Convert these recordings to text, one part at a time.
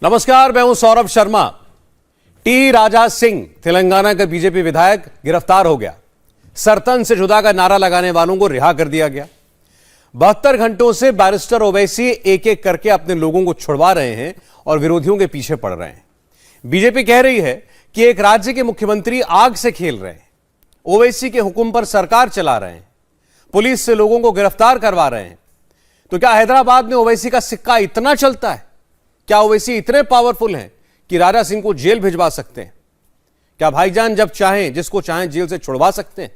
नमस्कार, मैं हूं सौरभ शर्मा। टी राजा सिंह तेलंगाना का बीजेपी विधायक गिरफ्तार हो गया। सरतन से जुदा का नारा लगाने वालों को रिहा कर दिया गया। 72 घंटों से बैरिस्टर ओवैसी एक एक करके अपने लोगों को छुड़वा रहे हैं और विरोधियों के पीछे पड़ रहे हैं। बीजेपी कह रही है कि एक राज्य के मुख्यमंत्री आग से खेल रहे हैं, ओवैसी के हुक्म पर सरकार चला रहे हैं, पुलिस से लोगों को गिरफ्तार करवा रहे हैं। तो क्या हैदराबाद में ओवैसी का सिक्का इतना चलता है? क्या ओवैसी इतने पावरफुल हैं कि राजा सिंह को जेल भिजवा सकते हैं? क्या भाईजान जब चाहें जिसको चाहें जेल से छुड़वा सकते हैं?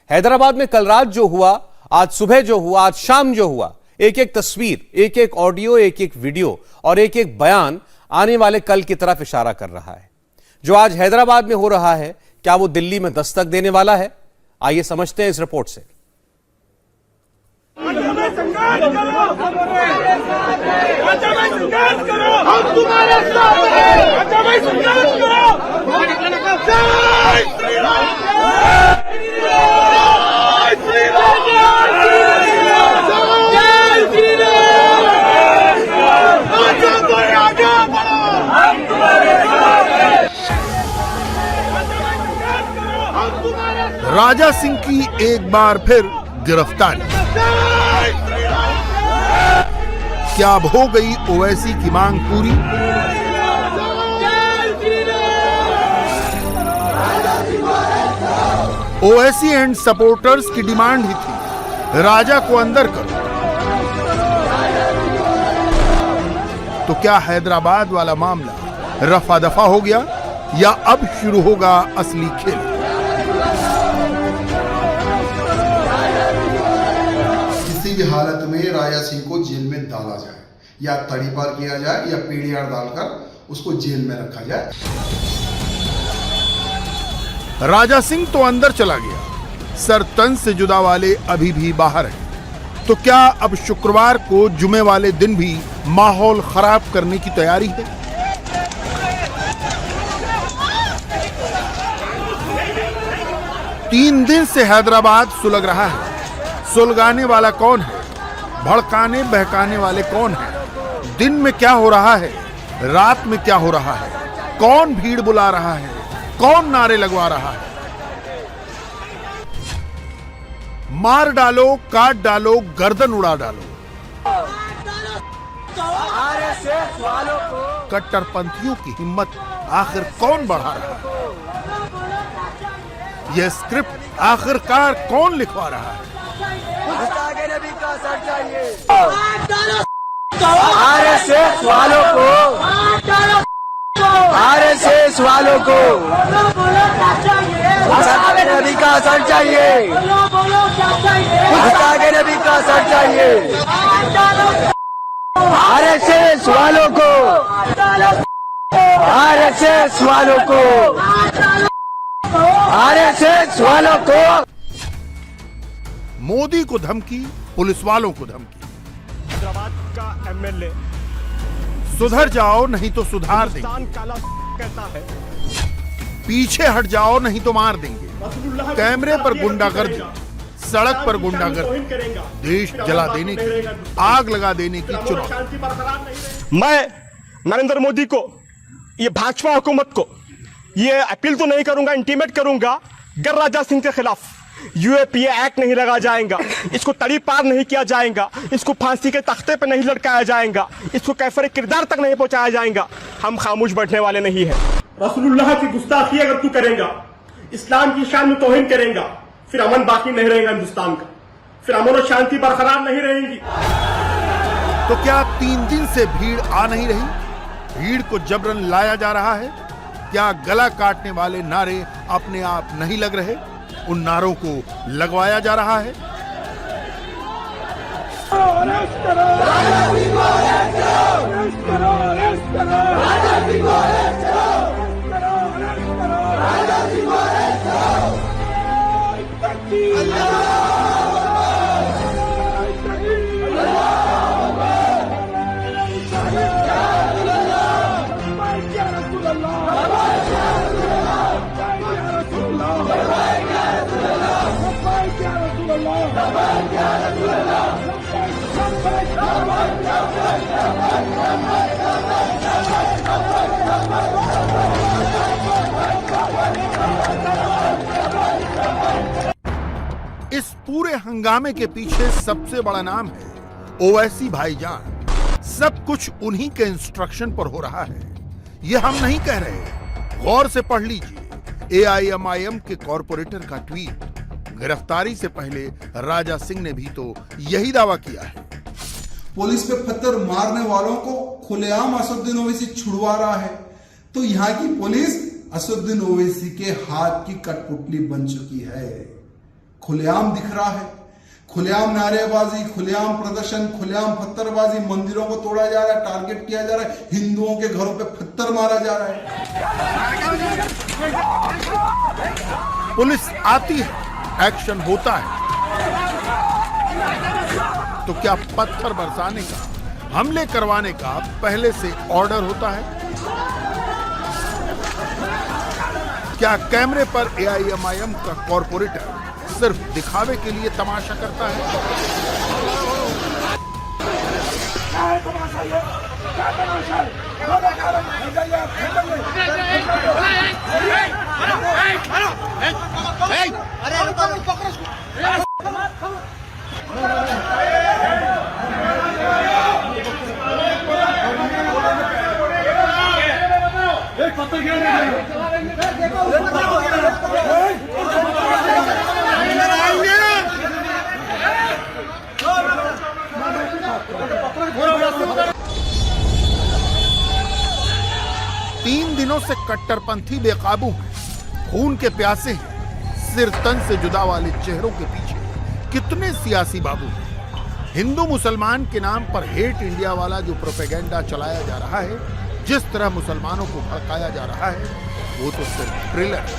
हैदराबाद में कल रात जो हुआ, आज सुबह जो हुआ, आज शाम जो हुआ, एक एक तस्वीर, एक एक ऑडियो, एक एक वीडियो और एक एक बयान आने वाले कल की तरफ इशारा कर रहा है। जो आज हैदराबाद में हो रहा है, क्या वो दिल्ली में दस्तक देने वाला है? आइए समझते हैं इस रिपोर्ट से। राजा सिंह की एक बार फिर गिरफ्तारी। क्या अब हो गई ओवैसी की मांग पूरी? ओवैसी एंड सपोर्टर्स की डिमांड ही थी, राजा को अंदर करो। तो क्या हैदराबाद वाला मामला रफा दफा हो गया या अब शुरू होगा असली खेल? किसी भी हालत में राजा सिंह को जेल में डाला जाए, या तड़ीपार किया जाए या पीडीआर डालकर उसको जेल में रखा जाए। राजा सिंह तो अंदर चला गया, सरतन से जुदा वाले अभी भी बाहर हैं। तो क्या अब शुक्रवार को जुमे वाले दिन भी माहौल खराब करने की तैयारी है? तीन दिन से हैदराबाद सुलग रहा है। सुलगाने वाला कौन है? भड़काने बहकाने वाले कौन है? दिन में क्या हो रहा है, रात में क्या हो रहा है? कौन भीड़ बुला रहा है, कौन नारे लगवा रहा है? मार डालो, काट डालो, गर्दन उड़ा डालो। कट्टरपंथियों की हिम्मत आखिर कौन बढ़ा रहा है? यह स्क्रिप्ट आखिरकार कौन लिखवा रहा है? आरएसएस वालों को गुस्ताखे नबी का असर चाहिए, गुस्ताखे नबी का असर चाहिए। आरएसएस वालों को, आरएसएस वालों को, आरएसएस वालों को। मोदी को धमकी, पुलिस वालों को धमकी। हैदराबाद का एमएलए सुधर जाओ नहीं तो सुधार देंगे, काला कहता है। पीछे हट जाओ नहीं तो मार देंगे। कैमरे पर गुंडागर्दी, सड़क पर गुंडागर्दी, देश जला देने की, आग लगा देने की चुनौती। मैं नरेंद्र मोदी को, ये भाजपा हुकूमत को ये अपील तो नहीं करूंगा, इंटीमेट करूंगा, गर राजा सिंह के खिलाफ यूएपीए एक्ट नहीं लगा जाएगा, इसको तड़ी पार नहीं किया जाएगा, इसको फांसी के तख्ते पर नहीं लटकाया जाएगा, इसको कैफरे किरदार तक नहीं पहुंचाया जाएगा। हम खामोश बैठने वाले नहीं है। रसूलुल्लाह की गुस्ताखी अगर तू करेगा, इस्लाम की शान में तौहीन करेगा, फिर अमन बाकी नहीं रहेगा हिंदुस्तान का, फिर अमन और शांति बरकरार नहीं रहेगी। तो क्या 3 दिन से भीड़ आ नहीं रही? भीड़ को जबरन लाया जा रहा है? क्या गला काटने वाले नारे अपने आप नहीं लग रहे? उन नारों को लगवाया जा रहा है। Allah इस पूरे हंगामे के पीछे सबसे बड़ा नाम है ओवैसी भाईजान। सब कुछ उन्हीं के इंस्ट्रक्शन पर हो रहा है, ये हम नहीं कह रहे। गौर से पढ़ लीजिए AIMIM के कॉरपोरेटर का ट्वीट। गिरफ्तारी से पहले राजा सिंह ने भी तो यही दावा किया है। पुलिस पे पत्थर मारने वालों को खुलेआम असदुद्दीन ओवैसी छुड़वा रहा है, तो यहाँ की पुलिस असदुद्दीन ओवैसी के हाथ की कठपुतली बन चुकी है। खुलेआम दिख रहा है, खुलेआम नारेबाजी, खुलेआम प्रदर्शन, खुलेआम पत्थरबाजी, मंदिरों को तोड़ा जा रहा है, टारगेट किया जा रहा है, हिंदुओं के घरों पे पत्थर मारा जा रहा है। पुलिस आती है, एक्शन होता है, तो क्या पत्थर बरसाने का, हमले करवाने का पहले से ऑर्डर होता है? क्या कैमरे पर AIMIM का कॉरपोरेटर सिर्फ दिखावे के लिए तमाशा करता है? तीन दिनों से कट्टरपंथी बेकाबू हैं, खून के प्यासे हैं। सिर तन से जुदा वाले चेहरों के पीछे कितने सियासी बाबू हैं। हिंदू मुसलमान के नाम पर हेट इंडिया वाला जो प्रोपेगेंडा चलाया जा रहा है, जिस तरह मुसलमानों को भड़काया जा रहा है, वो तो सिर्फ ट्रेलर है।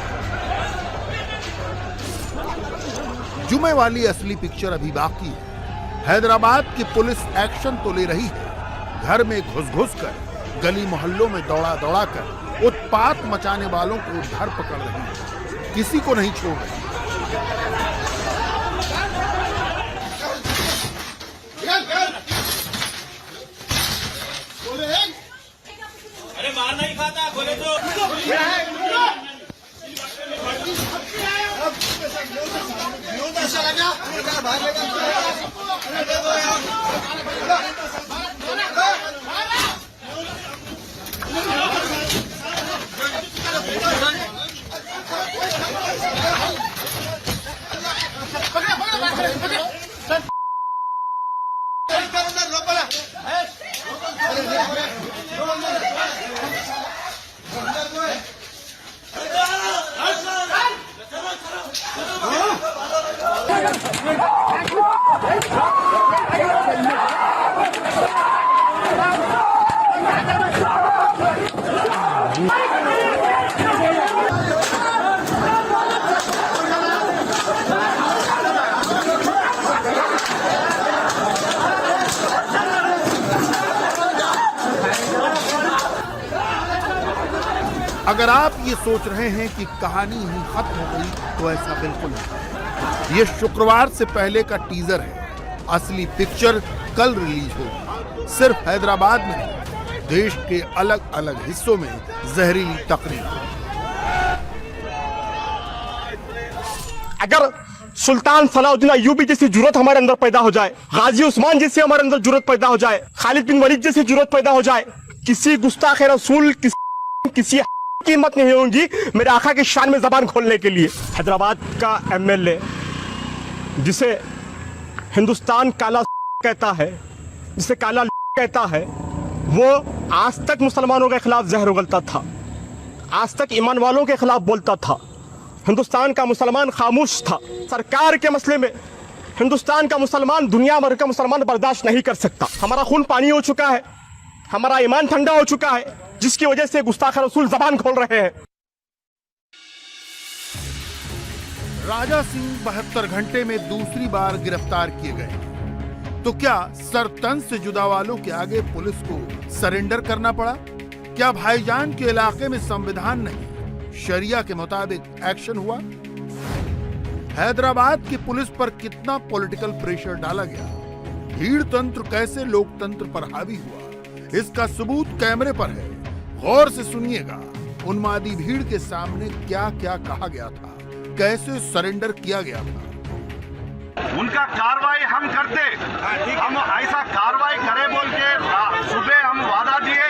जुमे वाली असली पिक्चर अभी बाकी है। हैदराबाद की पुलिस एक्शन तो ले रही है, घर में घुस कर, गली मोहल्लों में दौड़ा कर उत्पात मचाने वालों को धर पकड़ रही है, किसी को नहीं छोड़ रही। अरे मार नहीं खाता, बोले तो अगर आप ये सोच रहे हैं कि कहानी ही खत्म हो गई, तो ऐसा बिल्कुल नहीं। ये शुक्रवार से पहले का टीजर है, असली पिक्चर कल रिलीज होगी। सिर्फ हैदराबाद में नहीं, देश के अलग अलग हिस्सों में जहरीली तकरीर। अगर सुल्तान सलाउद्दीन अय्यूबी जैसी जरूरत हमारे अंदर पैदा हो जाए, गाजी उस्मान जैसी हमारे अंदर जरूरत पैदा हो जाए, खालिद बिन वलीद जैसी जरूरत पैदा हो जाए, किसी गुस्ताख रसूल किसी की हिम्मत नहीं होगी मेरे आका की शान में जबान खोलने के लिए। हैदराबाद का MLA जिसे हिंदुस्तान काला कहता है, जिसे काला कहता है, वो आज तक मुसलमानों के खिलाफ जहर उगलता था, आज तक ईमान वालों के खिलाफ बोलता था। हिंदुस्तान का मुसलमान खामोश था। सरकार के मसले में हिंदुस्तान का मुसलमान दुनिया भर का मुसलमान बर्दाश्त नहीं कर सकता। हमारा खून पानी हो चुका है, हमारा ईमान ठंडा हो चुका है, जिसकी वजह से गुस्ताख रसूल जबान खोल रहे हैं। राजा सिंह 72 घंटे में दूसरी बार गिरफ्तार किए गए। तो क्या सरतन से जुदा वालों के आगे पुलिस को सरेंडर करना पड़ा? क्या भाईजान के इलाके में संविधान नहीं, शरिया के मुताबिक एक्शन हुआ? हैदराबाद की पुलिस पर कितना पॉलिटिकल प्रेशर डाला गया? भीड़ तंत्र कैसे लोकतंत्र पर हावी हुआ? इसका सबूत कैमरे पर है, गौर से सुनिएगा। उन्मादी भीड़ के सामने क्या क्या कहा गया था, कैसे सरेंडर किया गया था। उनका कार्रवाई हम करते, हम ऐसा कार्रवाई करें बोल के सुबह हम वादा दिए,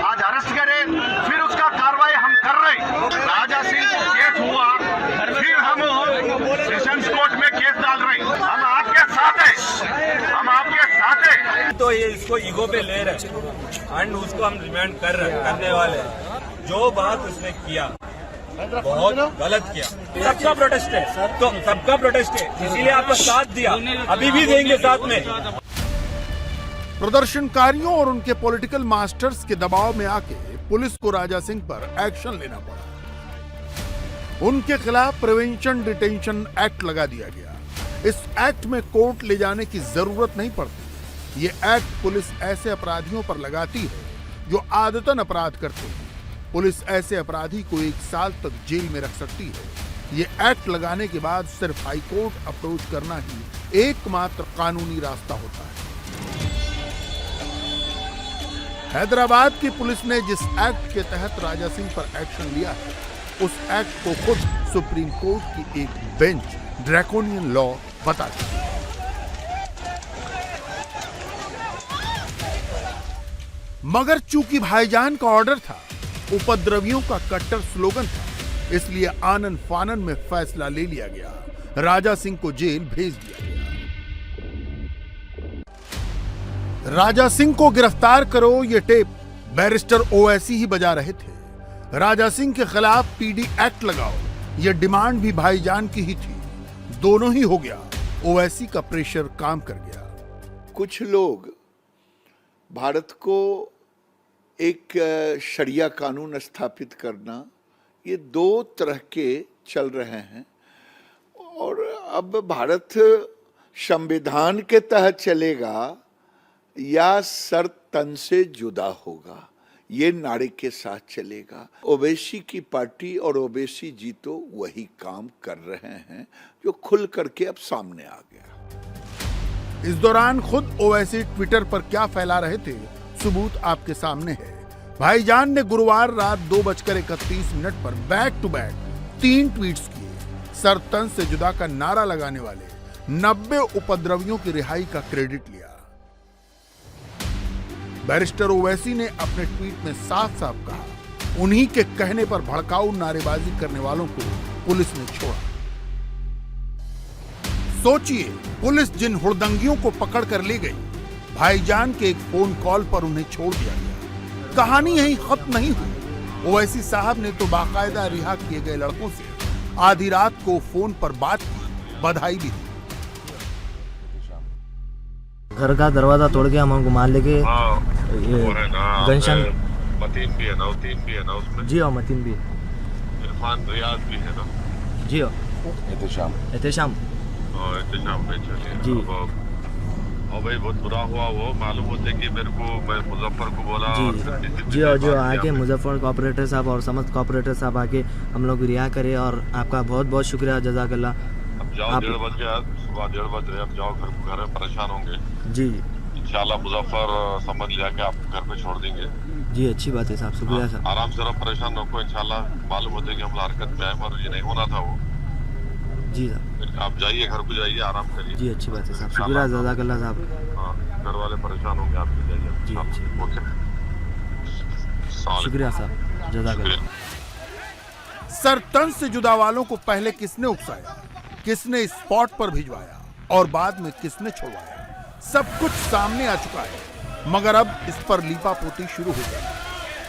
आज अरेस्ट करें, फिर उसका कार्रवाई हम कर रहे। राजा सिंह केस हुआ, फिर हम सेशंस कोर्ट में केस डाल रहे। हम आपके साथ हैं, हम आपके साथ हैं। तो ये इसको ईगो पे ले रहे हैं एंड उसको हम रिमांड करने वाले हैं। जो बात उसने किया बहुत गलत किया। सबका प्रोटेस्ट है, तो सबका प्रोटेस्ट है, इसीलिए आपको साथ दिया, अभी भी देंगे साथ में। प्रदर्शनकारियों और उनके पॉलिटिकल मास्टर्स के दबाव में आके पुलिस को राजा सिंह पर एक्शन लेना पड़ा। उनके खिलाफ प्रिवेंशन डिटेंशन एक्ट लगा दिया गया। इस एक्ट में कोर्ट ले जाने की जरूरत नहीं पड़ती। ये एक्ट पुलिस ऐसे अपराधियों पर लगाती है जो आदतन अपराध करते हैं। पुलिस ऐसे अपराधी को 1 साल तक जेल में रख सकती है। ये एक्ट लगाने के बाद सिर्फ हाई कोर्ट अप्रोच करना ही एकमात्र कानूनी रास्ता होता है। हैदराबाद की पुलिस ने जिस एक्ट के तहत राजा सिंह पर एक्शन लिया है, उस एक्ट को खुद सुप्रीम कोर्ट की एक बेंच ड्रैकोनियन लॉ बताती है। मगर चूंकि भाईजान का ऑर्डर था, उपद्रवियों का कट्टर स्लोगन था, इसलिए आनन फानन में फैसला ले लिया गया। राजा सिंह को जेल भेज दिया गया। राजा सिंह को गिरफ्तार करो ये टेप बैरिस्टर ओवैसी ही बजा रहे थे। राजा सिंह के खिलाफ पीडी एक्ट लगाओ, ये डिमांड भी भाईजान की ही थी। दोनों ही हो गया। ओवैसी का प्रेशर काम कर गया। कुछ लोग भारत को एक शरिया कानून स्थापित करना, ये 2 तरह के चल रहे हैं। और अब भारत संविधान के तहत चलेगा या सर तन से जुदा होगा, ये नारे के साथ चलेगा। ओवैसी की पार्टी और ओवैसी जी तो वही काम कर रहे हैं जो खुल करके अब सामने आ गया। इस दौरान खुद ओवैसी ट्विटर पर क्या फैला रहे थे, सबूत आपके सामने है। भाईजान ने गुरुवार रात 2:31 पर बैक टू बैक 3 ट्वीट्स किए। सर तन से जुदा का नारा लगाने वाले 90 उपद्रवियों की रिहाई का क्रेडिट लिया। बैरिस्टर ओवैसी ने अपने ट्वीट में साफ साफ कहा, उन्हीं के कहने पर भड़काऊ नारेबाजी करने वालों को पुलिस ने छोड़ा। सोचिए, पुलिस जिन हुड़दंगियों को पकड़ कर ले गई, भाईजान के एक फोन कॉल पर उन्हें छोड़ दिया गया। कहानी यहीं खत्म नहीं हुई। ओवैसी साहब ने तो बाकायदा रिहा किए गए लड़कों से आधी रात को फोन पर बात की, बधाई भी दी। घर का दरवाजा तोड़ के हम घुमा लेके गनशन मतीन भी है ना, 3 भी है ना उसमें। जी हाँ, मतीन भी, इरफान रियाज भी है ना। जी हाँ, एहतेशाम में चलिए जी। और भाई बहुत बुरा हुआ। वो मालूम होते कि मैं मुजफ्फर को बोला। जी हाँ, जो आके मुजफ्फर कोऑपरेटर साहब और समस्त कोऑपरेटर साहब आके हम लोग रिहा करे, और आपका बहुत बहुत शुक्रिया, जज़ाकल्लाह। अब जाओ, 1:30 बज गया, सुबह 1:30 बज रहे, अब जाओ घर में परेशान होंगे। जी इंशाल्लाह मुजफ्फर समझ लिया कि आप घर पे छोड़ देंगे। जी, अच्छी बात है साहब, शुक्रिया साहब। आराम से रहो, परेशान रखो। इंशाल्लाह मालूम होते कि हम हरकत में आए, मगर ये नहीं होना था वो। जी साहब, आप जाइए, घर को जाइए, आराम करिए। जी, अच्छी बात है साहब, शुक्रिया, जज़ाकल्लाह साहब। हाँ, घर वाले परेशान होंगे, आप जाइए। जी, अच्छी, ओके, शुक्रिया साहब, जज़ाकल्लाह। सर तन से जुदा वालों को पहले किसने उकसाया, किसने स्पॉट पर भिजवाया और बाद में किसने छोड़वाया, सब कुछ सामने आ चुका है। मगर अब इस पर लीपापोती शुरू हो गई।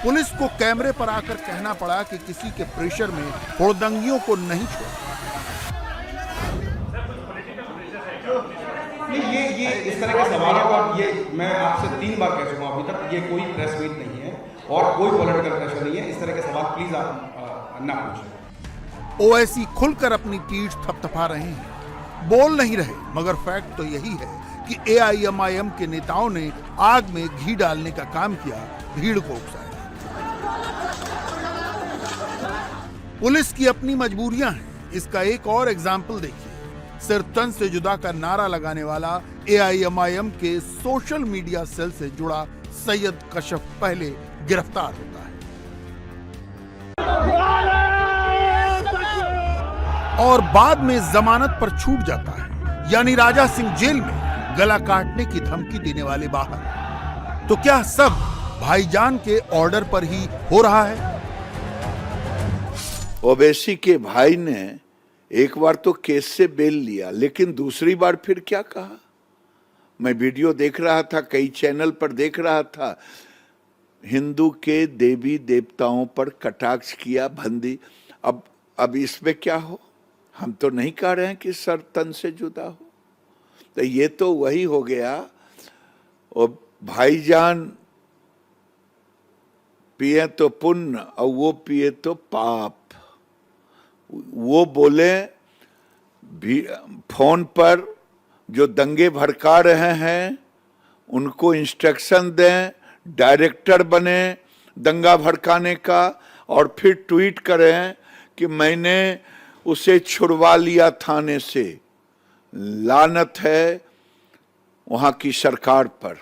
पुलिस को कैमरे पर आकर कहना पड़ा कि किसी के प्रेशर में हुड़दंगियों को नहीं छोड़ा। ये इस तरह के सवालों का ये मैं आपसे 3 बार कह चुका हूं अभी तक, ये कोई प्रेस मीट नहीं है और कोई पॉलिटिकल प्रेशर नहीं है। इस तरह के सवाल प्लीज आप ना पूछें। ओवैसी खुलकर अपनी पीठ थपथपा रहे हैं, बोल नहीं रहे, मगर फैक्ट तो यही है कि एआईएमआईएम के नेताओं ने आग में घी डालने का काम किया, भीड़ को उकसाया। पुलिस की अपनी मजबूरियां हैं। इसका एक और एग्जाम्पल देखिए। सिर तन से जुदा का नारा लगाने वाला एआईएमआईएम के सोशल मीडिया सेल से जुड़ा सैयद कशफ पहले गिरफ्तार होता है और बाद में जमानत पर छूट जाता है। यानी राजा सिंह जेल में, गला काटने की धमकी देने वाले बाहर। तो क्या सब भाईजान के ऑर्डर पर ही हो रहा है? ओवैसी के भाई ने एक बार तो केस से बेल लिया, लेकिन दूसरी बार फिर क्या कहा? मैं वीडियो देख रहा था, कई चैनल पर देख रहा था, हिंदू के देवी देवताओं पर कटाक्ष किया, भंदी। अब इसमें क्या हो? हम तो नहीं कह रहे हैं कि सर तन से जुदा हो। तो ये तो वही हो गया, और भाईजान पिए तो पुण्य और वो पिए तो पाप। वो बोले भी फोन पर जो दंगे भड़का रहे हैं उनको इंस्ट्रक्शन दें, डायरेक्टर बने दंगा भड़काने का, और फिर ट्वीट करें कि मैंने उसे छुड़वा लिया थाने से। लानत है वहां की सरकार पर,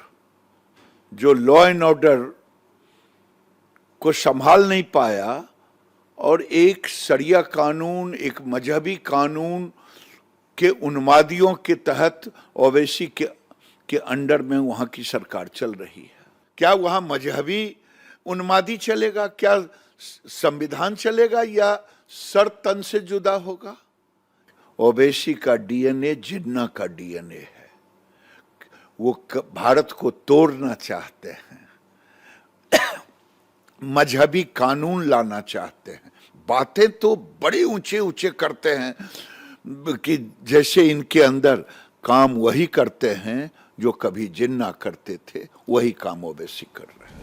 जो लॉ एंड ऑर्डर को संभाल नहीं पाया और एक शरिया कानून, एक मजहबी कानून के उन्मादियों के तहत ओवैसी के अंडर में वहां की सरकार चल रही है। क्या वहां मजहबी उन्मादी चलेगा? क्या संविधान चलेगा? या सर तन से जुदा होगा? ओवैसी का डीएनए जिन्ना का डीएनए है। वो भारत को तोड़ना चाहते हैं, मजहबी कानून लाना चाहते हैं। बातें तो बड़े ऊंचे ऊंचे करते हैं कि जैसे इनके अंदर काम वही करते हैं जो कभी जिन्ना करते थे, वही काम ओवैसी कर रहे हैं।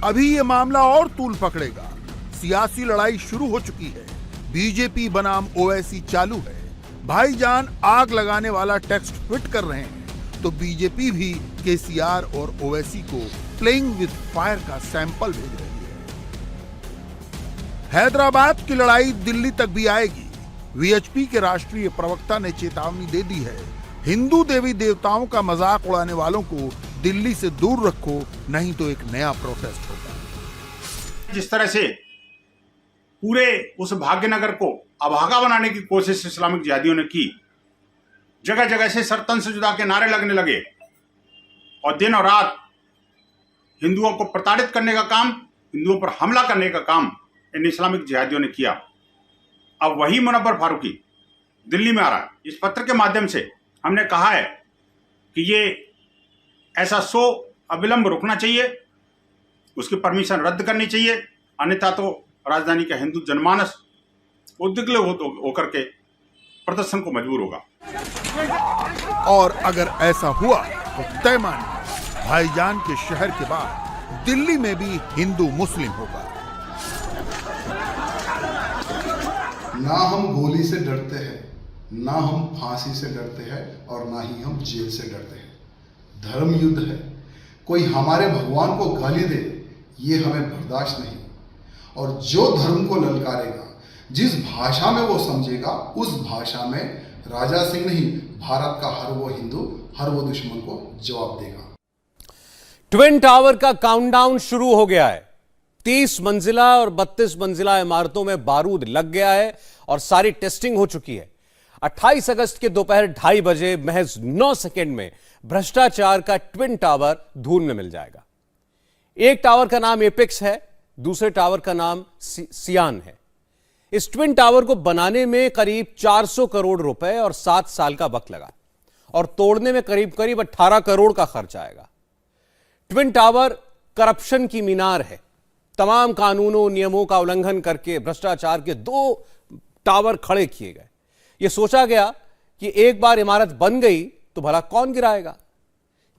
अभी ये मामला और तूल पकड़ेगा। सियासी लड़ाई शुरू हो चुकी है। बीजेपी बनाम ओवैसी चालू है। भाईजान आग लगाने वाला टेक्स्ट ट्वीट कर रहे हैं, तो बीजेपी भी केसीआर और ओवैसी को प्लेइंग विद फायर का सैंपल भेज रही है। हैदराबाद की लड़ाई दिल्ली तक भी आएगी। वीएचपी के राष्ट्रीय प्रवक्ता ने चेतावनी दे दी है, हिंदू देवी देवताओं का मजाक उड़ाने वालों को दिल्ली से दूर रखो, नहीं तो एक नया प्रोटेस्ट होगा। जिस तरह से पूरे उस भाग्यनगर को अभागा बनाने की कोशिश इस्लामिक जिहादियों ने की, जगह जगह से सरतन से जुदा के नारे लगने लगे और दिन और रात हिंदुओं को प्रताड़ित करने का काम, हिंदुओं पर हमला करने का काम इन इस्लामिक जिहादियों ने किया। अब वही मुनव्वर फारूकी दिल्ली में आ रहा है। इस पत्र के माध्यम से हमने कहा है कि ये ऐसा शो अविलंब रुकना चाहिए, उसकी परमिशन रद्द करनी चाहिए, अन्यथा तो राजधानी का हिंदू जनमानस उद्विग्न होकर के प्रदर्शन को मजबूर होगा। और अगर ऐसा हुआ तो तय मानिए भाईजान के शहर के बाद दिल्ली में भी हिंदू मुस्लिम होगा। ना हम गोली से डरते हैं, ना हम फांसी से डरते हैं, और ना ही हम जेल से डरते हैं। धर्म युद्ध है। कोई हमारे भगवान को गाली दे, ये हमें बर्दाश्त नहीं। और जो धर्म को ललकारेगा, जिस भाषा में वो समझेगा, उस भाषा में राजा सिंह नहीं, भारत का हर वो हिंदू, हर वो दुश्मन को जवाब देगा। ट्विन टावर का काउंटडाउन शुरू हो गया है। 30 मंजिला और 32 मंजिला इमारतों में बारूद लग गया है और सारी टेस्टिंग हो चुकी है। 28 अगस्त के दोपहर 2:30 बजे महज 9 सेकेंड में भ्रष्टाचार का ट्विन टावर धूल में मिल जाएगा। एक टावर का नाम एपेक्स है, दूसरे टावर का नाम सियान है। इस ट्विन टावर को बनाने में करीब 400 करोड़ रुपए और 7 साल का वक्त लगा, और तोड़ने में करीब 18 करोड़ का खर्च आएगा। ट्विन टावर करप्शन की मीनार है। तमाम कानूनों नियमों का उल्लंघन करके भ्रष्टाचार के 2 टावर खड़े किए गए। यह सोचा गया कि एक बार इमारत बन गई तो भला कौन गिराएगा।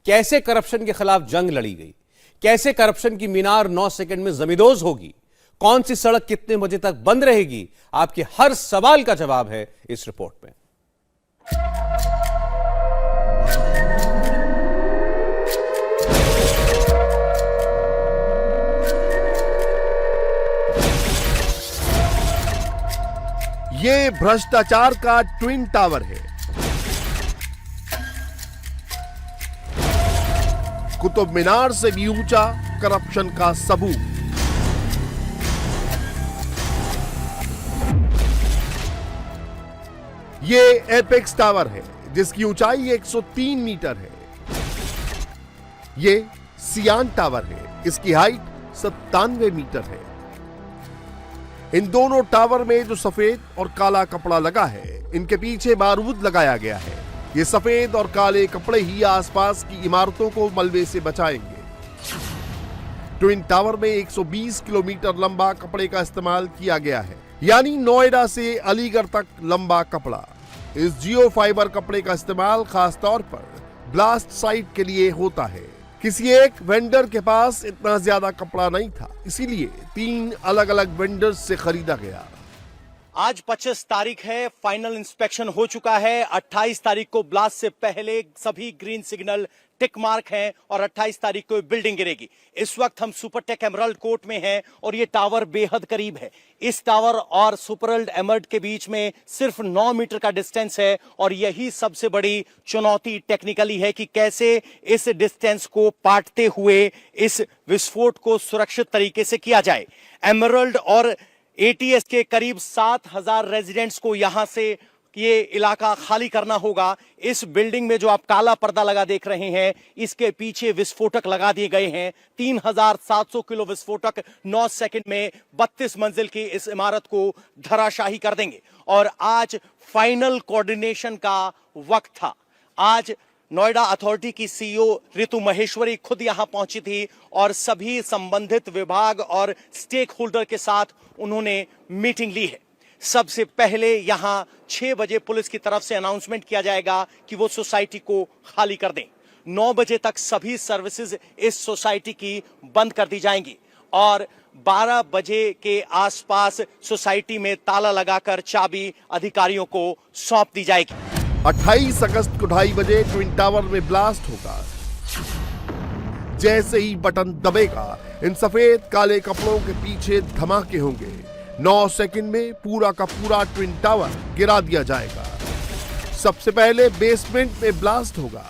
कैसे करप्शन के खिलाफ जंग लड़ी गई, कैसे करप्शन की मीनार 9 सेकंड में जमींदोज होगी, कौन सी सड़क कितने बजे तक बंद रहेगी, आपके हर सवाल का जवाब है इस रिपोर्ट में। ये भ्रष्टाचार का ट्विन टावर है। कुतुब मीनार से भी ऊंचा करप्शन का सबूत। ये एपेक्स टावर है जिसकी ऊंचाई 103 मीटर है। ये सियान टावर है, इसकी हाइट 97 मीटर है। इन दोनों टावर में जो सफेद और काला कपड़ा लगा है, इनके पीछे बारूद लगाया गया है। ये सफेद और काले कपड़े ही आसपास की इमारतों को मलबे से बचाएंगे। ट्विन टावर में 120 किलोमीटर लंबा कपड़े का इस्तेमाल किया गया है, यानी नोएडा से अलीगढ़ तक लंबा कपड़ा। इस जियो फाइबर कपड़े का इस्तेमाल खास तौर पर ब्लास्ट साइट के लिए होता है। किसी एक वेंडर के पास इतना ज्यादा कपड़ा नहीं था, इसीलिए 3 अलग अलग वेंडर्स से खरीदा गया। आज 25 तारीख है, फाइनल इंस्पेक्शन हो चुका है। 28 तारीख को ब्लास्ट से पहले सभी ग्रीन सिग्नल टिक मार्क हैं और 28 तारीख को बिल्डिंग गिरेगी। इस वक्त हम सुपरटेक एमराल्ड कोर्ट में हैं और ये टावर बेहद करीब है। इस टावर और सुपरल्ड एमराल्ड के बीच में सिर्फ 9 मीटर का डिस्टेंस है और यही सबसे बड़ी चुनौती टेक्निकली है कि कैसे इस डिस्टेंस को पाटते हुए इस विस्फोट को सुरक्षित तरीके से किया जाए। एमराल्ड और एटीएस के करीब 7,000 रेजिडेंट्स को यहां से ये इलाका खाली करना होगा। इस बिल्डिंग में जो आप काला पर्दा लगा देख रहे हैं, इसके पीछे विस्फोटक लगा दिए गए हैं। 3,700 किलो विस्फोटक 9 सेकंड में 32 मंजिल की इस इमारत को धराशाही कर देंगे। और आज फाइनल कोऑर्डिनेशन का वक्त था। आज नोएडा अथॉरिटी की सीईओ ऋतु महेश्वरी खुद यहां पहुंची थी और सभी संबंधित विभाग और स्टेक होल्डर के साथ उन्होंने मीटिंग ली है। सबसे पहले यहां 6 बजे पुलिस की तरफ से अनाउंसमेंट किया जाएगा कि वो सोसाइटी को खाली कर दें। 9 बजे तक सभी सर्विसेज इस सोसाइटी की बंद कर दी जाएंगी और 12 बजे के आसपास सोसाइटी में ताला लगाकर चाबी अधिकारियों को सौंप दी जाएगी। 28 अगस्त को 2:30 बजे ट्विन टावर में ब्लास्ट होगा। जैसे ही बटन दबेगा, इन सफेद काले कपड़ों के पीछे धमाके होंगे। 9 सेकंड में पूरा का पूरा ट्विन टावर गिरा दिया जाएगा। सबसे पहले बेसमेंट में ब्लास्ट होगा,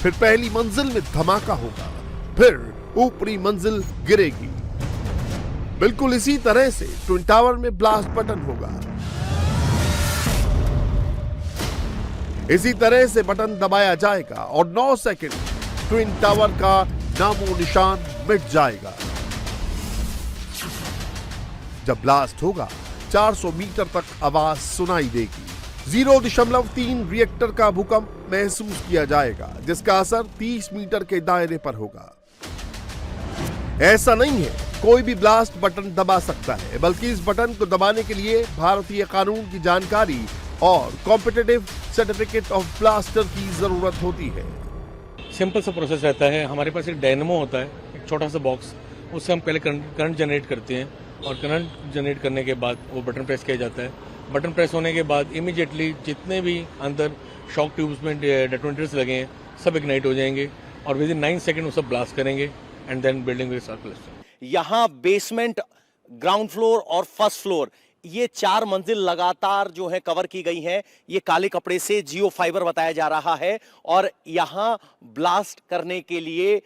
फिर पहली मंजिल में धमाका होगा, फिर ऊपरी मंजिल गिरेगी। बिल्कुल इसी तरह से ट्विन टावर में ब्लास्ट बटन होगा। इसी तरह से बटन दबाया जाएगा और 9 सेकंड ट्विन टावर का नामो निशान मिट जाएगा। जब ब्लास्ट होगा 400 मीटर तक आवाज सुनाई देगी। 0.3 रिएक्टर का भूकंप महसूस किया जाएगा, जिसका असर 30 मीटर के दायरे पर होगा। ऐसा नहीं है कोई भी ब्लास्ट बटन दबा सकता है, बल्कि इस बटन को दबाने के लिए भारतीय कानून की जानकारी और कॉम्पिटिटिव सर्टिफिकेट ऑफ ब्लास्टर की जरूरत होती है। सिंपल सा प्रोसेस रहता है। हमारे पास एक डायनेमो होता है, एक छोटा सा बॉक्स, उससे हम पहले करंट जनरेट करते हैं और करंट जनरेट करने के बाद वो बटन प्रेस किया जाता है। बटन प्रेस होने के बाद इमीडिएटली जितने भी अंदर शॉक ट्यूब्स में डेटोनेटर्स लगे हैं सब इग्नाइट हो जाएंगे और विद इन 9 सेकंड वो सब ब्लास्ट करेंगे and then building will start blasting. यहां बेसमेंट, ग्राउंड फ्लोर और फर्स्ट फ्लोर, ये 4 मंजिल लगातार जो है कवर की गई हैं। ये काले कपड़े से जियो फाइबर बताया जा रहा है और यहां ब्लास्ट करने के लिए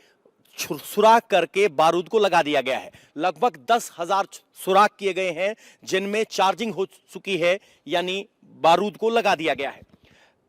सुराख करके बारूद को लगा दिया गया है। लगभग 10,000 सुराख किए गए हैं जिनमें चार्जिंग हो चुकी है, यानी बारूद को लगा दिया गया है।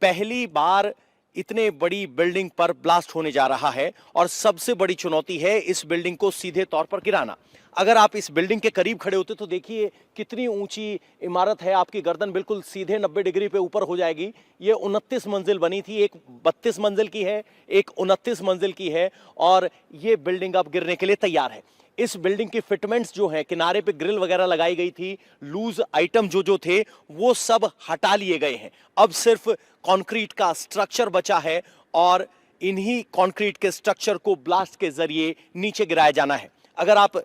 पहली बार इतने बड़ी बिल्डिंग पर ब्लास्ट होने जा रहा है और सबसे बड़ी चुनौती है इस बिल्डिंग को सीधे तौर पर गिराना। अगर आप इस बिल्डिंग के करीब खड़े होते तो देखिए कितनी ऊंची इमारत है, आपकी गर्दन बिल्कुल सीधे 90 डिग्री पे ऊपर हो जाएगी। ये 29 मंजिल बनी थी, एक 32 मंजिल की है, एक 29 मंजिल की है और ये बिल्डिंग अब गिरने के लिए तैयार है। इस बिल्डिंग की फिटमेंट्स जो है, किनारे पे ग्रिल वगैरह लगाई गई थी, लूज आइटम जो थे वो सब हटा लिए गए हैं। अब सिर्फ कंक्रीट का स्ट्रक्चर बचा है और इन्हीं कंक्रीट के स्ट्रक्चर को ब्लास्ट के जरिए नीचे गिराया जाना है। अगर आप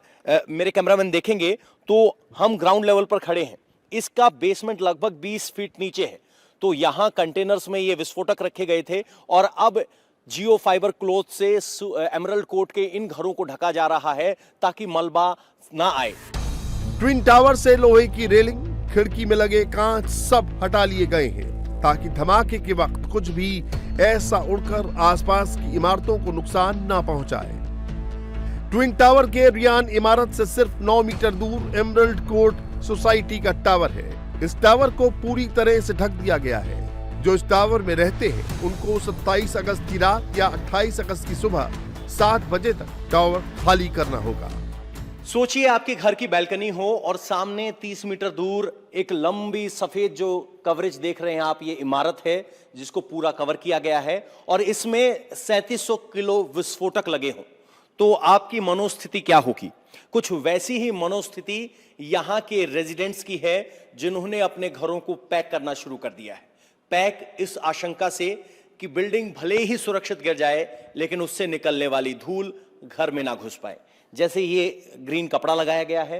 मेरे कैमरामैन देखेंगे तो हम ग्राउंड लेवल पर खड़े हैं। इसका बेसमेंट लगभग 20 फीट नीचे है। तो यहां कंटेनर्स में ये विस्फोटक रखे गए थे और अब जियो फाइबर क्लॉथ से एमराल्ड कोर्ट के इन घरों को ढका जा रहा है ताकि मलबा ना आए। ट्विन टावर से लोहे की रेलिंग, खिड़की में लगे कांच सब हटा लिए गए हैं ताकि धमाके के वक्त कुछ भी ऐसा उड़कर आसपास की इमारतों को नुकसान ना पहुंचाए। ट्विन टावर के रियान इमारत से सिर्फ 9 मीटर दूर एमराल्ड कोर्ट सोसाइटी का टावर है। इस टावर को पूरी तरह से ढक दिया गया है। जो इस टावर में रहते हैं उनको 27 अगस्त की रात या 28 अगस्त की सुबह 7 बजे तक टावर खाली करना होगा। सोचिए आपके घर की बैल्कनी हो और सामने 30 मीटर दूर एक लंबी सफेद जो कवरेज देख रहे हैं आप, ये इमारत है जिसको पूरा कवर किया गया है और इसमें 3700 किलो विस्फोटक लगे हों, तो आपकी मनोस्थिति क्या होगी? कुछ वैसी ही मनोस्थिति यहां के रेजिडेंट्स की है जिन्होंने अपने घरों को पैक करना शुरू कर दिया है। पैक इस आशंका से कि बिल्डिंग भले ही सुरक्षित गिर जाए लेकिन उससे निकलने वाली धूल घर में ना घुस पाए। जैसे ये ग्रीन कपड़ा लगाया गया है,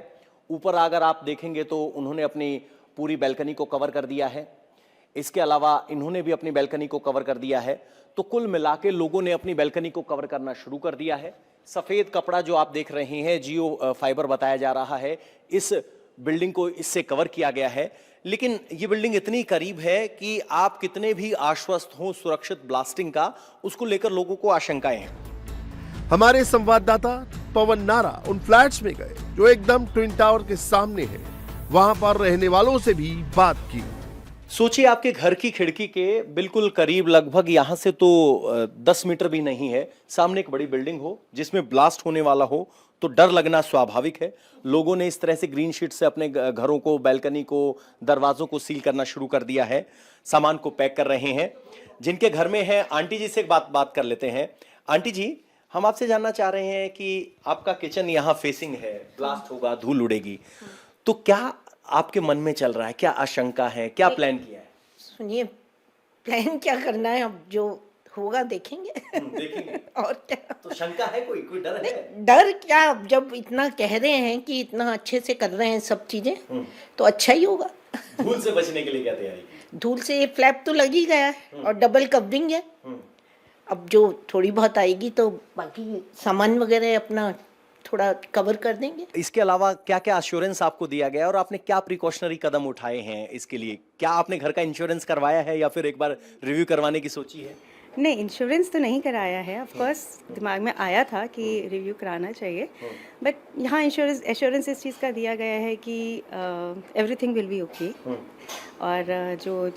ऊपर अगर आप देखेंगे तो उन्होंने अपनी पूरी बैल्कनी को कवर कर दिया है। इसके अलावा इन्होंने भी अपनी बैल्कनी को कवर कर दिया है। तो कुल मिला के लोगों ने अपनी बैल्कनी को कवर करना शुरू कर दिया है। सफेद कपड़ा जो आप देख रहे हैं, जियो फाइबर बताया जा रहा है, इस बिल्डिंग को इससे कवर किया गया है। लेकिन ये बिल्डिंग इतनी करीब है कि आप कितने भी आश्वस्त हो सुरक्षित ब्लास्टिंग का, उसको लेकर लोगों को आशंकाएं हैं। हमारे संवाददाता पवन नारा उन फ्लैट्स में गए जो एकदम ट्विन टावर के सामने है। वहां पर रहने वालों से भी बात की। सोचिए आपके घर की खिड़की के बिल्कुल करीब, लगभग यहां से तो 10 मीटर भी नहीं है, सामने एक बड़ी बिल्डिंग हो जिसमें ब्लास्ट होने वाला हो तो डर लगना स्वाभाविक है। लोगों ने इस तरह से ग्रीन शीट से अपने घरों को, बैल्कनी को, दरवाजों को सील करना शुरू कर दिया है, सामान को पैक कर रहे हैं। जिनके घर में है, आंटी जी से एक बात कर लेते हैं। आंटी जी, हम आपसे जानना चाह रहे हैं कि आपका किचन यहाँ फेसिंग है, ब्लास्ट होगा, धूल उड़ेगी, तो क्या आपके मन में चल रहा है, क्या आशंका है, क्या प्लान किया है? सुनिए, प्लान क्या करना है, अब जो होगा देखेंगे। देखेंगे और क्या? तो शंका है, कोई डर है? डर क्या, अब जब इतना कह रहे हैं कि इतना अच्छे से कर रहे हैं सब चीजें, तो अच्छा ही होगा। धूल से बचने के लिए क्या तैयारी की? धूल से ये फ्लैप तो लग ही गया है और डबल कवरिंग है। अब जो थोड़ी बहुत आएगी तो बाकी सामान वगैरह अपना थोड़ा कवर कर देंगे। इसके अलावा क्या क्या एश्योरेंस आपको दिया गया और आपने क्या प्रिकॉशनरी कदम उठाए हैं इसके लिए? क्या आपने घर का इंश्योरेंस करवाया है या फिर एक बार रिव्यू करवाने की सोची है? नहीं, इंश्योरेंस तो नहीं कराया है। ऑफ कोर्स दिमाग में आया था कि रिव्यू कराना चाहिए, बट यहाँ एश्योरेंस इस चीज़ का दिया गया है कि एवरीथिंग विल बी ओके। और जो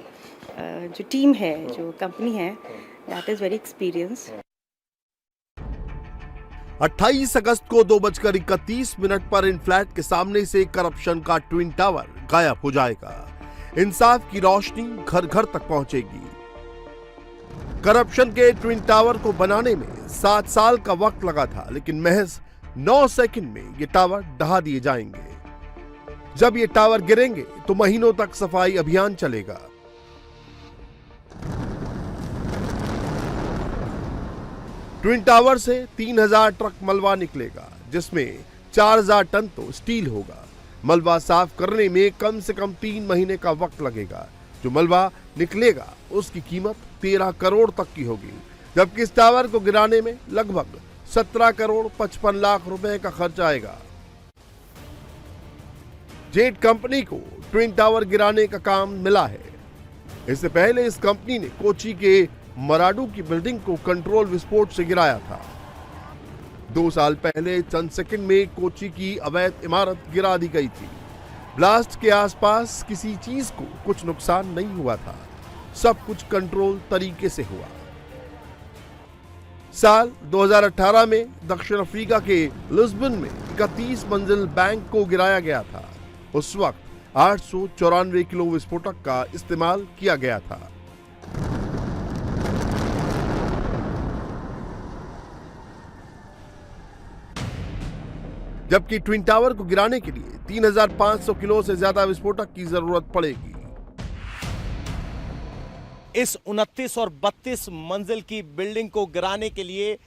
टीम है, जो कंपनी है, दैट इज़ वेरी एक्सपीरियंस। 28 अगस्त को 2:31 पर इन फ्लैट के सामने से करप्शन का ट्विन टावर गायब हो जाएगा। इंसाफ की रोशनी घर घर तक पहुंचेगी। करप्शन के ट्विन टावर को बनाने में 7 साल का वक्त लगा था, लेकिन महज 9 सेकंड में ये टावर ढहा दिए जाएंगे। जब ये टावर गिरेंगे तो महीनों तक सफाई अभियान चलेगा। ट्विन टावर से 3000 ट्रक मलबा निकलेगा, जिसमें 4000 टन तो स्टील होगा। मलबा साफ करने में कम से कम 3 महीने का वक्त लगेगा। जो मलबा निकलेगा उसकी कीमत 13 करोड़ तक की होगी, जबकि इस टावर को गिराने में लगभग 17 करोड़ 55 लाख रुपए का खर्च आएगा। जेट कंपनी को ट्विन टावर गिराने का काम मिला है। इससे पहले इस कंपनी ने कोची के मराडू की बिल्डिंग को कंट्रोल विस्फोट से गिराया था। 2 साल पहले चंद सेकंड में कोची की अवैध इमारत गिरा दी गई थी। ब्लास्ट के आसपास किसी चीज को कुछ नुकसान नहीं हुआ था, सब कुछ कंट्रोल तरीके से हुआ। साल 2018 में दक्षिण अफ्रीका के लिस्बन में 31 मंजिल बैंक को गिराया गया था। उस वक्त 894 किलो विस्फोटक का इस्तेमाल किया गया था। जबकि ट्विन टावर को गिराने के लिए 3500 किलो से ज्यादा विस्फोटक की जरूरत पड़ेगी। इस 29 और 32 मंजिल की बिल्डिंग को गिराने के लिए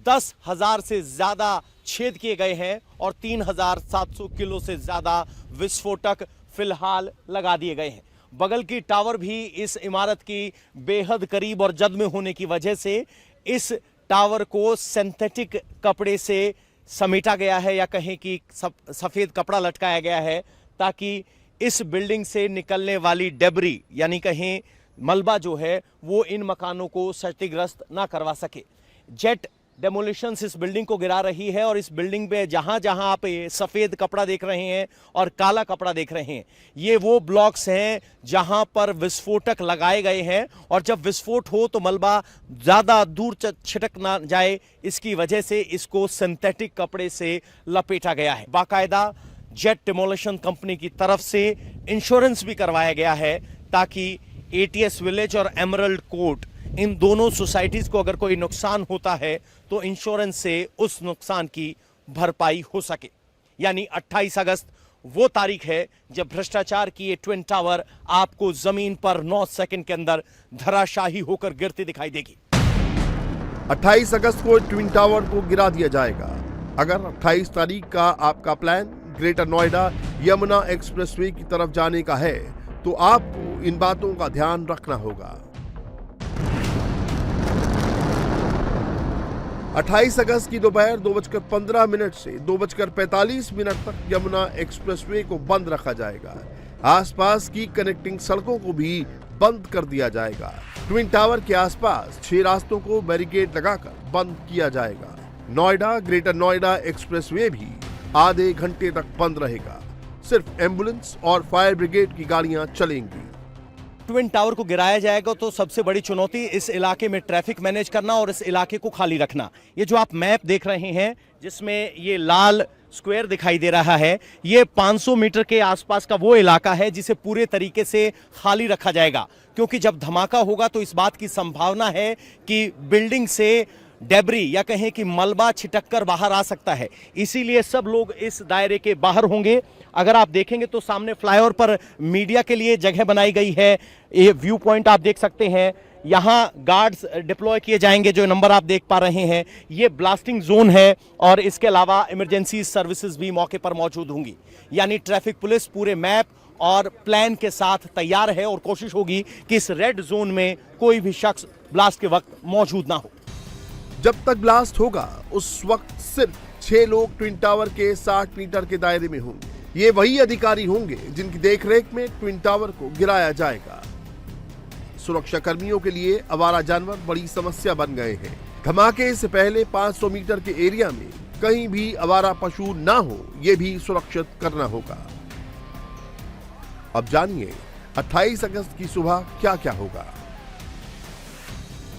10,000 से ज्यादा छेद किए गए हैं और 3700 किलो से ज्यादा विस्फोटक फिलहाल लगा दिए गए हैं। बगल की टावर भी इस इमारत की बेहद करीब और जद में होने की वजह से इस टावर को सिंथेटिक कपड़े से समेटा गया है, या कहें कि सफेद कपड़ा लटकाया गया है, ताकि इस बिल्डिंग से निकलने वाली डेब्री यानी कहें मलबा जो है वो इन मकानों को क्षतिग्रस्त ना करवा सके। जेट डेमोलिशन इस बिल्डिंग को गिरा रही है और इस बिल्डिंग पे जहां जहां आप ये सफेद कपड़ा देख रहे हैं और काला कपड़ा देख रहे हैं, ये वो ब्लॉक्स हैं जहां पर विस्फोटक लगाए गए हैं और जब विस्फोट हो तो मलबा ज्यादा दूर छिटक ना जाए, इसकी वजह से इसको सिंथेटिक कपड़े से लपेटा गया है। बाकायदा जेट डिमोलिशन कंपनी की तरफ से इंश्योरेंस भी करवाया गया है ताकि एटीएस विलेज और एमरल्ड कोर्ट, इन दोनों सोसाइटीज को अगर कोई नुकसान होता है तो इंश्योरेंस से उस नुकसान की भरपाई हो सके। यानी 28 अगस्त वो तारीख है जब भ्रष्टाचार की ये ट्विन टावर आपको जमीन पर 9 सेकंड के अंदर धराशाही होकर गिरती दिखाई देगी। 28 अगस्त को ट्विन टावर को गिरा दिया जाएगा। अगर 28 तारीख का आपका plan greater Noida Yamuna expressway की तरफ जाने का है तो आपको इन बातों का ध्यान रखना होगा। 28 अगस्त की दोपहर 2:15 से 2:45 तक यमुना एक्सप्रेसवे को बंद रखा जाएगा। आसपास की कनेक्टिंग सड़कों को भी बंद कर दिया जाएगा। ट्विन टावर के आसपास 6 रास्तों को बैरिकेड लगाकर बंद किया जाएगा। नोएडा ग्रेटर नोएडा एक्सप्रेसवे भी आधे घंटे तक बंद रहेगा। सिर्फ एम्बुलेंस और फायर ब्रिगेड की गाड़ियां चलेंगी। ट्विन टावर को गिराया जाएगा तो सबसे बड़ी चुनौती इस इलाके में ट्रैफिक मैनेज करना और इस इलाके को खाली रखना। ये जो आप मैप देख रहे हैं जिसमें ये लाल स्क्वायर दिखाई दे रहा है, ये 500 मीटर के आसपास का वो इलाका है जिसे पूरे तरीके से खाली रखा जाएगा, क्योंकि जब धमाका होगा तो इस बात की संभावना है कि बिल्डिंग से डेब्री या कहें कि मलबा छिटक कर बाहर आ सकता है। इसीलिए सब लोग इस दायरे के बाहर होंगे। अगर आप देखेंगे तो सामने फ्लाईओवर पर मीडिया के लिए जगह बनाई गई है। ये व्यू पॉइंट आप देख सकते हैं, यहां गार्ड्स डिप्लॉय किए जाएंगे। जो नंबर आप देख पा रहे हैं ये ब्लास्टिंग जोन है और इसके अलावा इमरजेंसी सर्विसेज भी मौके पर मौजूद होंगी। यानी ट्रैफिक पुलिस पूरे मैप और प्लान के साथ तैयार है और कोशिश होगी कि इस रेड जोन में कोई भी शख्स ब्लास्ट के वक्त मौजूद ना हो। जब तक ब्लास्ट होगा उस वक्त सिर्फ 6 लोग ट्विन टावर के 60 मीटर के दायरे में होंगे। ये वही अधिकारी होंगे जिनकी देखरेख में ट्विन टावर को गिराया जाएगा। सुरक्षा कर्मियों के लिए आवारा जानवर बड़ी समस्या बन गए हैं। धमाके से पहले 500 मीटर के एरिया में कहीं भी आवारा पशु ना हो, ये भी सुरक्षित करना होगा। अब जानिए 28 अगस्त की सुबह क्या क्या होगा।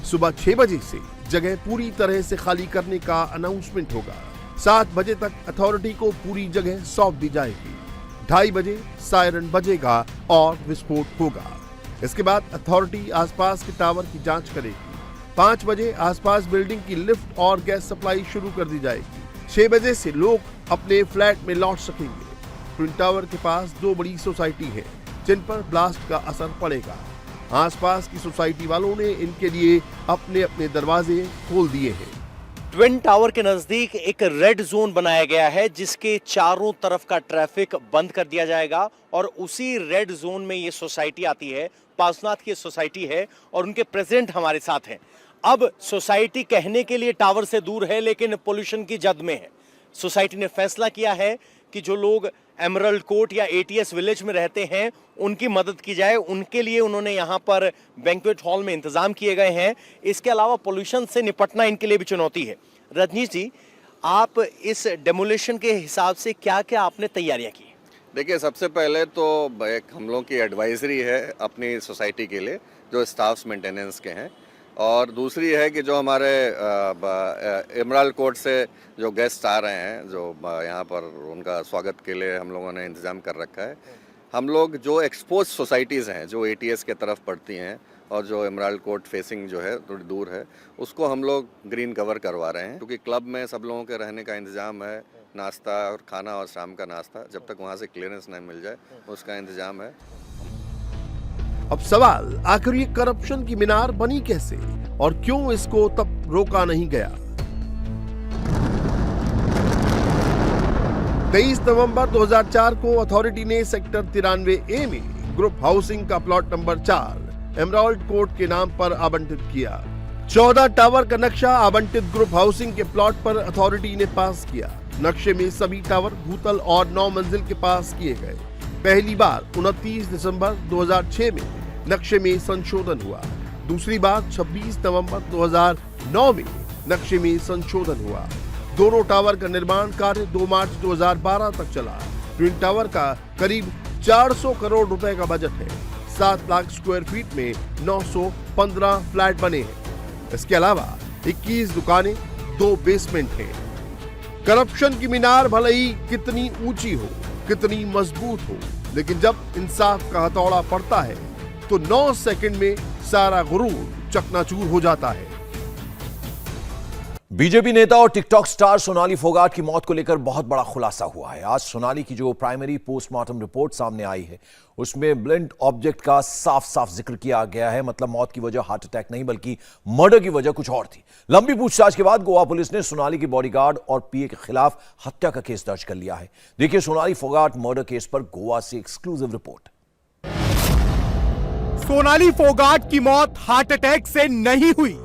सुबह 6 बजे से जगह पूरी तरह से खाली करने का अनाउंसमेंट होगा। 7 बजे तक अथॉरिटी को पूरी जगह सौंप दी जाएगी। 2:30 बजे सायरन बजेगा और विस्फोट होगा। इसके बाद अथॉरिटी आसपास के टावर की जांच करेगी। 5 बजे आसपास बिल्डिंग की लिफ्ट और गैस सप्लाई शुरू कर दी जाएगी। 6 बजे से लोग अपने फ्लैट में लौट सकेंगे। ट्विन टावर के पास 2 बड़ी सोसाइटी है जिन पर ब्लास्ट का असर पड़ेगा। आसपास की सोसाइटी वालों ने इनके लिए अपने अपने दरवाजे खोल दिए हैं। ट्विन टावर के नजदीक एक रेड जोन बनाया गया है जिसके चारों तरफ का ट्रैफिक बंद कर दिया जाएगा और उसी रेड जोन में ये सोसाइटी आती है। पार्श्वनाथ की सोसाइटी है और उनके प्रेसिडेंट हमारे साथ हैं। अब सोसाइटी कहने के लिए टावर से दूर है लेकिन पोल्यूशन की जद में है। सोसाइटी ने फैसला किया है कि जो लोग एमरल्ड कोर्ट या एटीएस विलेज में रहते हैं उनकी मदद की जाए। उनके लिए उन्होंने यहाँ पर बैंक्वेट हॉल में इंतजाम किए गए हैं। इसके अलावा पोल्यूशन से निपटना इनके लिए भी चुनौती है। रजनीश जी, आप इस डेमोलिशन के हिसाब से क्या क्या आपने तैयारियां की? देखिए, सबसे पहले तो एक हम लोग की एडवाइजरी है अपनी सोसाइटी के लिए जो स्टाफ्स मेंटेनेंस के हैं, और दूसरी है कि जो हमारे एमरल्ड कोर्ट से जो गेस्ट आ रहे हैं जो यहाँ पर उनका स्वागत के लिए हम लोगों ने इंतज़ाम कर रखा है। हम लोग जो एक्सपोज सोसाइटीज़ हैं जो एटीएस के तरफ पड़ती हैं और जो एमरल्ड कोर्ट फेसिंग जो है थोड़ी दूर है, उसको हम लोग ग्रीन कवर करवा रहे हैं, क्योंकि क्लब में सब लोगों के रहने का इंतज़ाम है, नाश्ता और खाना और शाम का नाश्ता, जब तक वहाँ से क्लियरेंस नहीं मिल जाए उसका इंतज़ाम है। अब सवाल, आखिर ये करप्शन की मीनार बनी कैसे और क्यों इसको तब रोका नहीं गया? 23 नवंबर 2004 को अथॉरिटी ने सेक्टर 93A में ग्रुप हाउसिंग का प्लॉट नंबर 4 एमरल्ड कोर्ट के नाम पर आवंटित किया। 14 टावर का नक्शा आवंटित ग्रुप हाउसिंग के प्लॉट पर अथॉरिटी ने पास किया। नक्शे में सभी टावर भूतल और 9 मंजिल के पास किए गए। पहली बार 29 दिसंबर 2006 में नक्शे में संशोधन हुआ। दूसरी बार 26 नवंबर 2009 में नक्शे में संशोधन हुआ। दोनों टावर का निर्माण कार्य 2 मार्च 2012 तक चला। ट्विन टावर का करीब 400 करोड़ रुपए का बजट है। 7 लाख स्क्वायर फीट में 915 फ्लैट बने हैं। इसके अलावा 21 दुकानें, 2 बेसमेंट हैं। करप्शन की मीनार भले ही कितनी ऊंची हो, कितनी मजबूत हो, लेकिन जब इंसाफ का हथौड़ा पड़ता है तो 9 सेकंड में सारा गुरूर चकनाचूर हो जाता है। बीजेपी नेता और टिकटॉक स्टार सोनाली फोगाट की मौत को लेकर बहुत बड़ा खुलासा हुआ है। आज सोनाली की जो प्राइमरी पोस्टमार्टम रिपोर्ट सामने आई है उसमें ब्लंट ऑब्जेक्ट का साफ साफ जिक्र किया गया है। मतलब मौत की वजह हार्ट अटैक नहीं बल्कि मर्डर की वजह कुछ और थी। लंबी पूछताछ के बाद गोवा पुलिस ने सोनाली की बॉडीगार्ड और पीए के खिलाफ हत्या का केस दर्ज कर लिया है। देखिए सोनाली फोगाट मर्डर केस पर गोवा से एक्सक्लूसिव रिपोर्ट। सोनाली फोगाट की मौत हार्ट अटैक से नहीं हुई।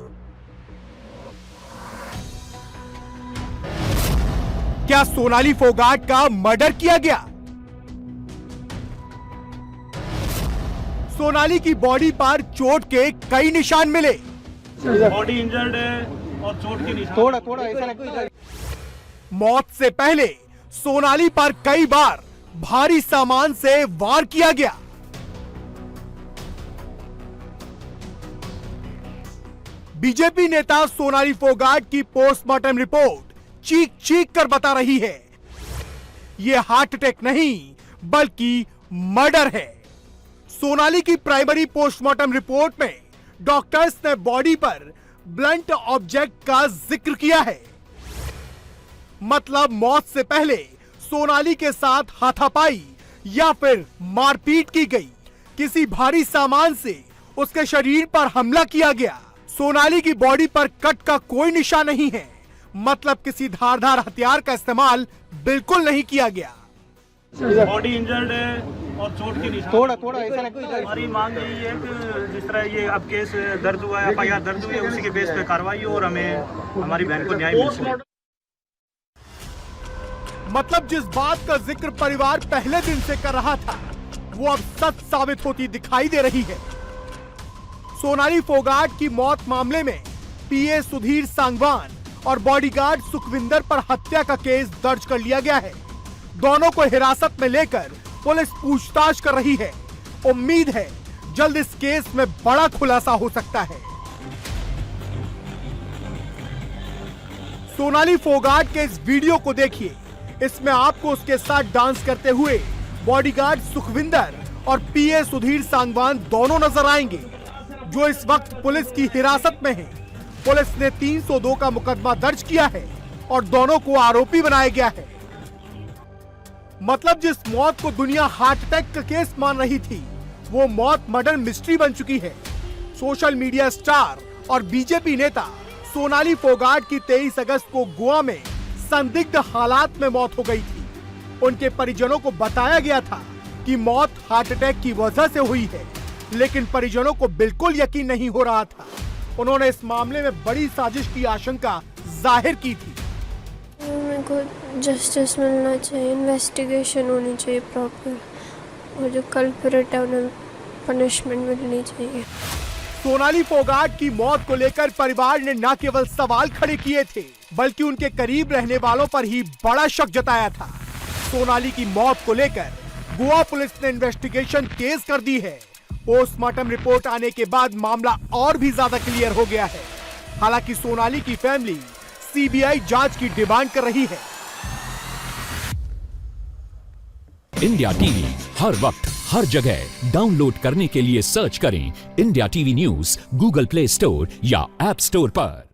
क्या सोनाली फोगाट का मर्डर किया गया? सोनाली की बॉडी पर चोट के कई निशान मिले। बॉडी इंजर्ड है और चोट के निशान थोड़ा ऐसा लगता है। मौत से पहले सोनाली पर कई बार भारी सामान से वार किया गया। बीजेपी नेता सोनाली फोगाट की पोस्टमार्टम रिपोर्ट चीख चीख कर बता रही है यह हार्ट अटैक नहीं बल्कि मर्डर है। सोनाली की प्राइमरी पोस्टमार्टम रिपोर्ट में डॉक्टर्स ने बॉडी पर ब्लंट ऑब्जेक्ट का जिक्र किया है। मतलब मौत से पहले सोनाली के साथ हाथापाई या फिर मारपीट की गई। किसी भारी सामान से उसके शरीर पर हमला किया गया। सोनाली की बॉडी पर कट का कोई निशान नहीं है। मतलब किसी धारदार हथियार का इस्तेमाल बिल्कुल नहीं किया गया। बॉडी इंजर्ड है और चोट के निशान थोड़ा ऐसा लगता है। हमारी मांग यही है कि जिस तरह ये अब केस दर्ज हुआ है, एफआईआर दर्ज हुई है, उसी के बेस पे कार्रवाई हो और हमें हमारी बहन को न्याय मिल सके। मतलब जिस बात का जिक्र परिवार पहले दिन से कर रहा था वो अब सच साबित होती दिखाई दे रही है। सोनाली फोगाट की मौत मामले में पीए सुधीर सांगवान और बॉडीगार्ड सुखविंदर पर हत्या का केस दर्ज कर लिया गया है। दोनों को हिरासत में लेकर पुलिस पूछताछ कर रही है। उम्मीद है जल्द इस केस में बड़ा खुलासा हो सकता है। सोनाली फोगाट के इस वीडियो को देखिए। इसमें आपको उसके साथ डांस करते हुए बॉडीगार्ड सुखविंदर और पीए सुधीर सांगवान दोनों नजर आएंगे जो इस वक्त पुलिस की हिरासत में है। पुलिस ने 302 का मुकदमा दर्ज किया है और दोनों को आरोपी बनाया गया है। मतलब जिस मौत को दुनिया हार्ट अटैक का केस मान रही थी वो मौत मर्डर मिस्ट्री बन चुकी है। सोशल मीडिया स्टार और बीजेपी नेता सोनाली फोगाट की 23 अगस्त को गोवा में संदिग्ध हालात में मौत हो गई थी। उनके परिजनों को बताया गया था कि मौत हार्ट अटैक की वजह से हुई है, लेकिन परिजनों को बिल्कुल यकीन नहीं हो रहा था। उन्होंने इस मामले में बड़ी साजिश की आशंका जाहिर की थी। मेरे को जस्टिस मिलना चाहिए, इन्वेस्टिगेशन होनी चाहिए प्रॉपर, और जो कल्प्रिट है उन्हें पनिशमेंट मिलनी चाहिए। सोनाली फोगाट की मौत को लेकर परिवार ने न केवल सवाल खड़े किए थे बल्कि उनके करीब रहने वालों पर ही बड़ा शक जताया था। सोनाली की मौत को लेकर गोवा पुलिस ने इन्वेस्टिगेशन तेज कर दी है। पोस्टमार्टम रिपोर्ट आने के बाद मामला और भी ज्यादा क्लियर हो गया है। हालांकि सोनाली की फैमिली सीबीआई जांच की डिमांड कर रही है। इंडिया टीवी हर वक्त हर जगह डाउनलोड करने के लिए सर्च करें India TV news Google play store या ऐप स्टोर पर।